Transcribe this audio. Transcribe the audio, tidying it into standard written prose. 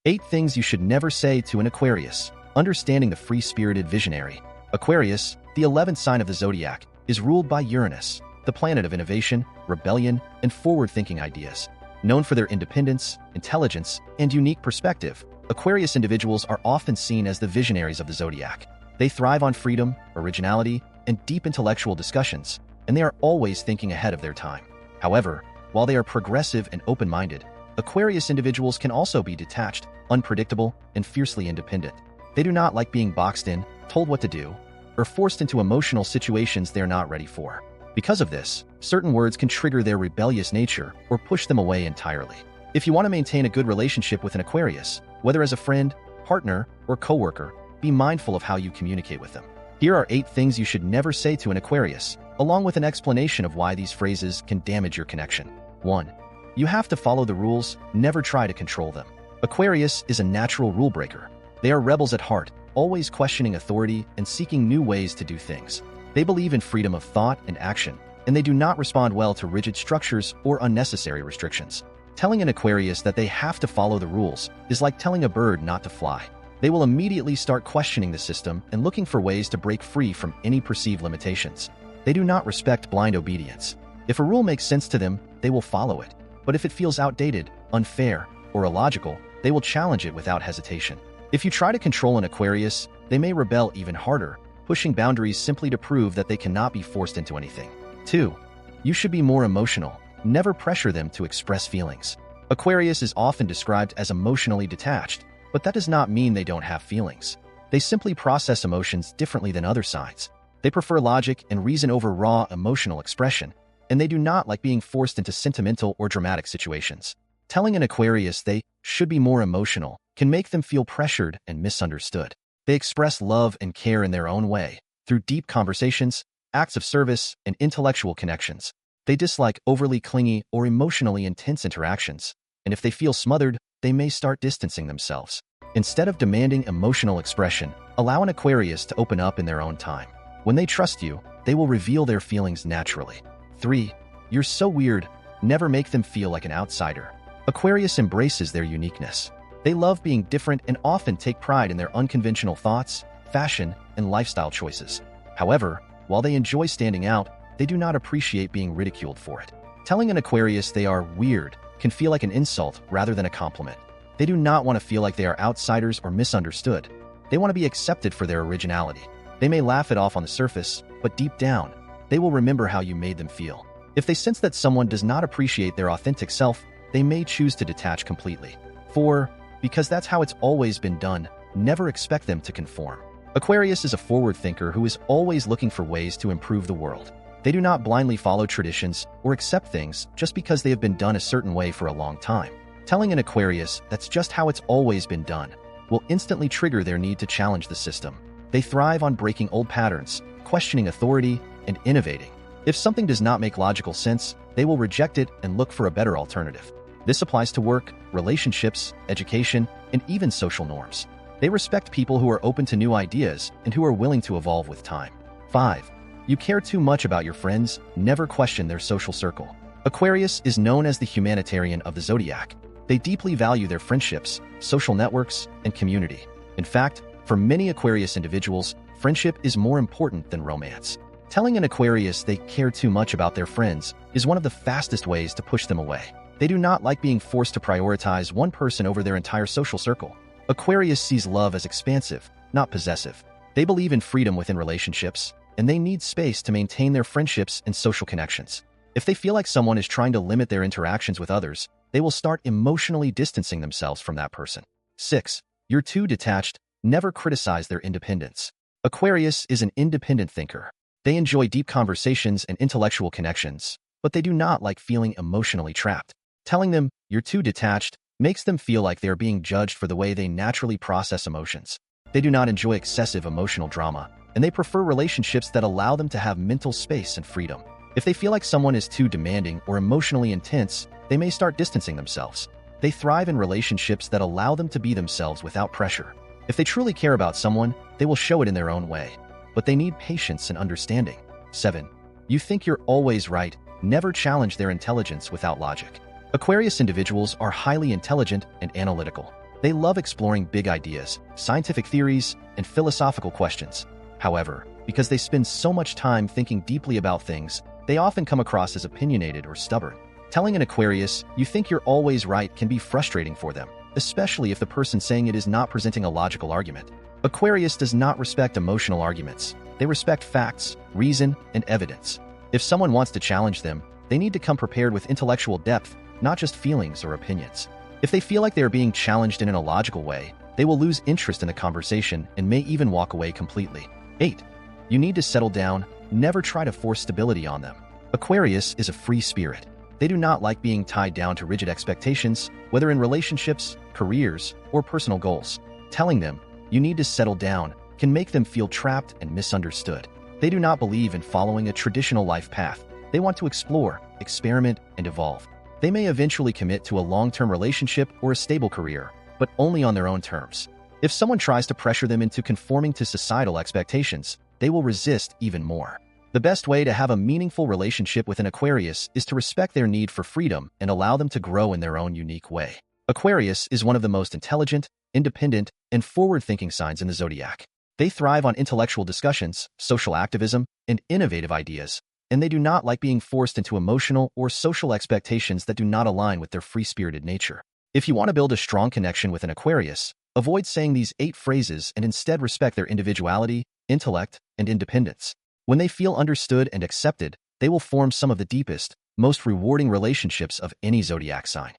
8 things you should never say to an Aquarius. Understanding the free-spirited visionary. Aquarius, the 11th sign of the Zodiac, is ruled by Uranus, the planet of innovation, rebellion, and forward-thinking ideas. Known for their independence, intelligence, and unique perspective, Aquarius individuals are often seen as the visionaries of the Zodiac. They thrive on freedom, originality, and deep intellectual discussions, and they are always thinking ahead of their time. However, while they are progressive and open-minded, Aquarius individuals can also be detached, unpredictable, and fiercely independent. They do not like being boxed in, told what to do, or forced into emotional situations they're not ready for. Because of this, certain words can trigger their rebellious nature or push them away entirely. If you want to maintain a good relationship with an Aquarius, whether as a friend, partner, or coworker, be mindful of how you communicate with them. Here are 8 things you should never say to an Aquarius, along with an explanation of why these phrases can damage your connection. 1. You have to follow the rules, never try to control them. Aquarius is a natural rule breaker. They are rebels at heart, always questioning authority and seeking new ways to do things. They believe in freedom of thought and action, and they do not respond well to rigid structures or unnecessary restrictions. Telling an Aquarius that they have to follow the rules is like telling a bird not to fly. They will immediately start questioning the system and looking for ways to break free from any perceived limitations. They do not respect blind obedience. If a rule makes sense to them, they will follow it. But if it feels outdated, unfair, or illogical, they will challenge it without hesitation. If you try to control an Aquarius, they may rebel even harder, pushing boundaries simply to prove that they cannot be forced into anything. 2. You should be more emotional. Never pressure them to express feelings. Aquarius is often described as emotionally detached, but that does not mean they don't have feelings. They simply process emotions differently than other signs. They prefer logic and reason over raw emotional expression, and they do not like being forced into sentimental or dramatic situations. Telling an Aquarius they should be more emotional can make them feel pressured and misunderstood. They express love and care in their own way, through deep conversations, acts of service, and intellectual connections. They dislike overly clingy or emotionally intense interactions, and if they feel smothered, they may start distancing themselves. Instead of demanding emotional expression, allow an Aquarius to open up in their own time. When they trust you, they will reveal their feelings naturally. 3. You're so weird. Never make them feel like an outsider. Aquarius embraces their uniqueness. They love being different and often take pride in their unconventional thoughts, fashion, and lifestyle choices. However, while they enjoy standing out, they do not appreciate being ridiculed for it. Telling an Aquarius they are weird can feel like an insult rather than a compliment. They do not want to feel like they are outsiders or misunderstood. They want to be accepted for their originality. They may laugh it off on the surface, but deep down, they will remember how you made them feel. If they sense that someone does not appreciate their authentic self, they may choose to detach completely. 4. Because that's how it's always been done, never expect them to conform. Aquarius is a forward thinker who is always looking for ways to improve the world. They do not blindly follow traditions or accept things just because they have been done a certain way for a long time. Telling an Aquarius that's just how it's always been done will instantly trigger their need to challenge the system. They thrive on breaking old patterns, questioning authority, and innovating. If something does not make logical sense, they will reject it and look for a better alternative. This applies to work, relationships, education, and even social norms. They respect people who are open to new ideas and who are willing to evolve with time. 5. You care too much about your friends, never question their social circle. Aquarius is known as the humanitarian of the Zodiac. They deeply value their friendships, social networks, and community. In fact, for many Aquarius individuals, friendship is more important than romance. Telling an Aquarius they care too much about their friends is one of the fastest ways to push them away. They do not like being forced to prioritize one person over their entire social circle. Aquarius sees love as expansive, not possessive. They believe in freedom within relationships, and they need space to maintain their friendships and social connections. If they feel like someone is trying to limit their interactions with others, they will start emotionally distancing themselves from that person. 6. You're too detached. Never criticize their independence. Aquarius is an independent thinker. They enjoy deep conversations and intellectual connections, but they do not like feeling emotionally trapped. Telling them you're too detached makes them feel like they are being judged for the way they naturally process emotions. They do not enjoy excessive emotional drama, and they prefer relationships that allow them to have mental space and freedom. If they feel like someone is too demanding or emotionally intense, they may start distancing themselves. They thrive in relationships that allow them to be themselves without pressure. If they truly care about someone, they will show it in their own way, but they need patience and understanding. 7. You think you're always right. Never challenge their intelligence without logic. Aquarius individuals are highly intelligent and analytical. They love exploring big ideas, scientific theories, and philosophical questions. However, because they spend so much time thinking deeply about things, they often come across as opinionated or stubborn. Telling an Aquarius you think you're always right can be frustrating for them, especially if the person saying it is not presenting a logical argument. Aquarius does not respect emotional arguments. They respect facts, reason, and evidence. If someone wants to challenge them, they need to come prepared with intellectual depth, not just feelings or opinions. If they feel like they are being challenged in an illogical way, they will lose interest in the conversation and may even walk away completely. 8. You need to settle down. Never try to force stability on them. Aquarius is a free spirit. They do not like being tied down to rigid expectations, whether in relationships, careers, or personal goals. Telling them, you need to settle down, can make them feel trapped and misunderstood. They do not believe in following a traditional life path. They want to explore, experiment, and evolve. They may eventually commit to a long-term relationship or a stable career, but only on their own terms. If someone tries to pressure them into conforming to societal expectations, they will resist even more. The best way to have a meaningful relationship with an Aquarius is to respect their need for freedom and allow them to grow in their own unique way. Aquarius is one of the most intelligent, independent, and forward-thinking signs in the zodiac. They thrive on intellectual discussions, social activism, and innovative ideas, and they do not like being forced into emotional or social expectations that do not align with their free-spirited nature. If you want to build a strong connection with an Aquarius, avoid saying these 8 phrases and instead respect their individuality, intellect, and independence. When they feel understood and accepted, they will form some of the deepest, most rewarding relationships of any zodiac sign.